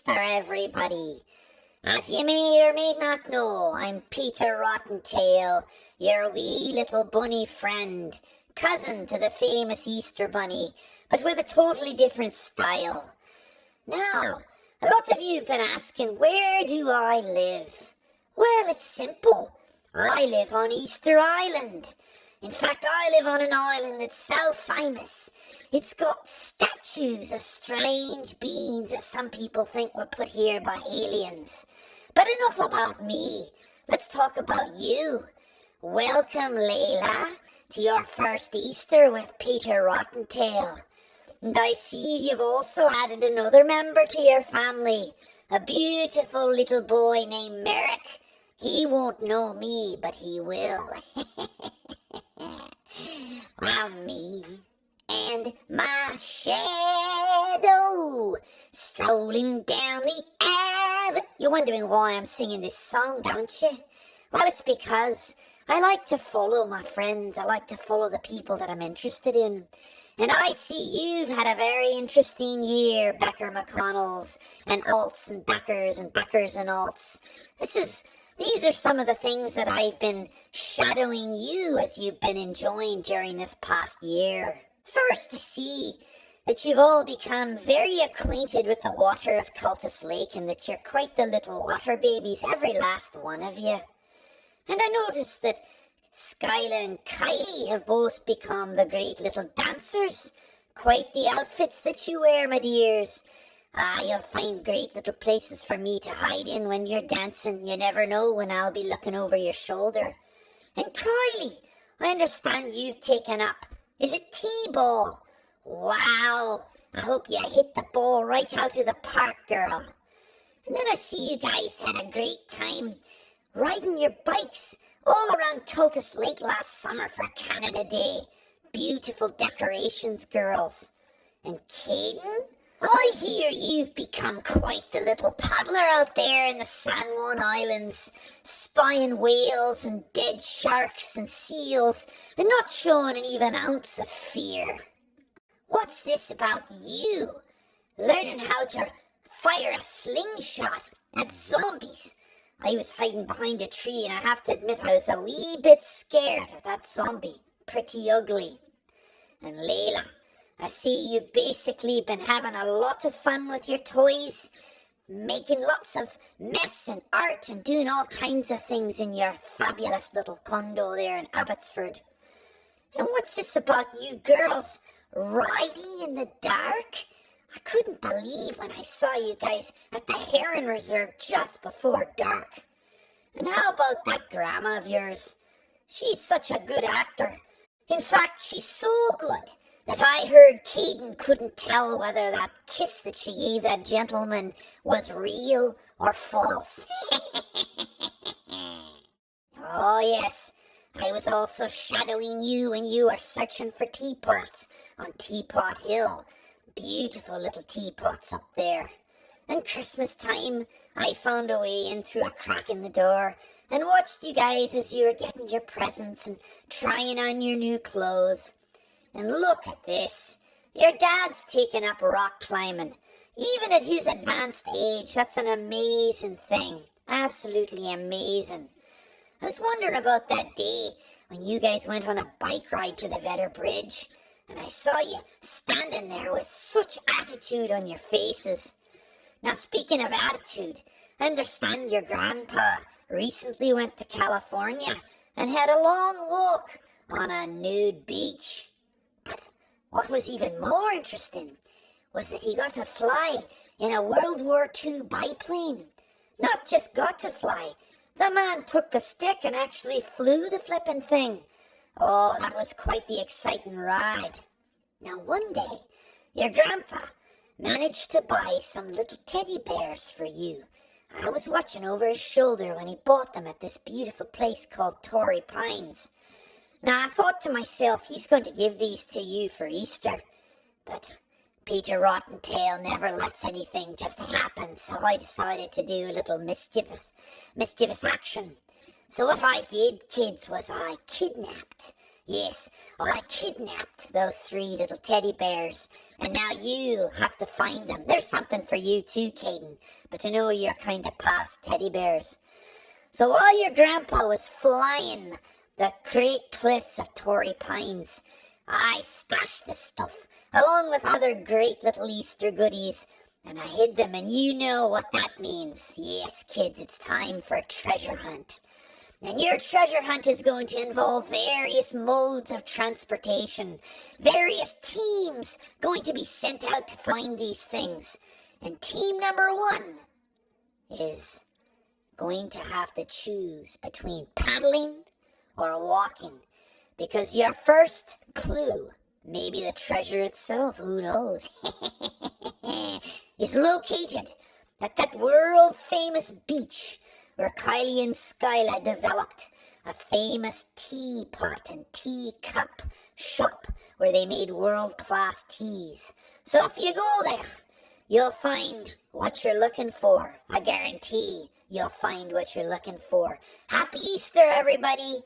Easter, everybody. As you may or may not know, I'm Peter Rottentail, your wee little bunny friend, cousin to the famous Easter bunny, but with a totally different style. Now, a lot of you have been asking, where do I live? Well, it's simple. I live on Easter Island. In fact, I live on an island that's so famous. It's got statues of strange beings that some people think were put here by aliens. But enough about me. Let's talk about you. Welcome, Layla, to your first Easter with Peter Rottentail. And I see you've also added another member to your family, a beautiful little boy named Merrick. He won't know me, but he will. Well, me and my shadow strolling down the avenue. You're wondering why I'm singing this song, don't you? Well, it's because I like to follow my friends. I like to follow the people that I'm interested in. And I see you've had a very interesting year, Becker McConnells and alts and Beckers and alts. These are some of the things that I've been shadowing you as you've been enjoying during this past year. First, I see that you've all become very acquainted with the water of Cultus Lake and that you're quite the little water babies, every last one of you. And I noticed that Skyla and Kylie have both become the great little dancers. Quite the outfits that you wear, my dears. You'll find great little places for me to hide in when you're dancing. You never know when I'll be looking over your shoulder. And Kylie, I understand you've taken up, is it T-ball? Wow, I hope you hit the ball right out of the park, girl. And then I see you guys had a great time riding your bikes all around Cultus Lake last summer for Canada Day. Beautiful decorations, girls. And Caden, I hear you've become quite the little paddler out there in the San Juan Islands, spying whales and dead sharks and seals and not showing an even ounce of fear. What's this about you learning how to fire a slingshot at zombies? I was hiding behind a tree and I have to admit I was a wee bit scared of that zombie. Pretty ugly. And Layla, I see you've basically been having a lot of fun with your toys, making lots of mess and art and doing all kinds of things in your fabulous little condo there in Abbotsford. And what's this about you girls riding in the dark? I couldn't believe when I saw you guys at the Heron Reserve just before dark. And how about that grandma of yours? She's such a good actor. In fact, she's so good that I heard Caden couldn't tell whether that kiss that she gave that gentleman was real or false. Oh yes, I was also shadowing you when you were searching for teapots on Teapot Hill. Beautiful little teapots up there. And Christmas time, I found a way in through a crack in the door and watched you guys as you were getting your presents and trying on your new clothes. And look at this. Your dad's taken up rock climbing. Even at his advanced age, that's an amazing thing. Absolutely amazing. I was wondering about that day when you guys went on a bike ride to the Vedder Bridge. And I saw you standing there with such attitude on your faces. Now, speaking of attitude, I understand your grandpa recently went to California and had a long walk on a nude beach. But what was even more interesting was that he got to fly in a World War II biplane. Not just got to fly, the man took the stick and actually flew the flippin' thing. Oh, that was quite the exciting ride. Now one day, your grandpa managed to buy some little teddy bears for you. I was watching over his shoulder when he bought them at this beautiful place called Torrey Pines. Now I thought to myself, he's going to give these to you for Easter. But Peter Rottentail never lets anything just happen, so I decided to do a little mischievous action. So what I did, kids, was I kidnapped Yes, well, I kidnapped those 3 little teddy bears, and now you have to find them. There's something for you too, Caden, but you know you're kind of past teddy bears. So while your grandpa was flying the great cliffs of Torrey Pines, I stashed the stuff, along with other great little Easter goodies, and I hid them, and you know what that means. Yes, kids, it's time for a treasure hunt. And your treasure hunt is going to involve various modes of transportation, various teams going to be sent out to find these things. And team number 1 is going to have to choose between paddling or walking, because your first clue, maybe the treasure itself, who knows, is located at that world-famous beach where Kylie and Skyla developed a famous teapot and teacup shop where they made world-class teas. So if you go there, you'll find what you're looking for. I guarantee you'll find what you're looking for. Happy Easter, everybody!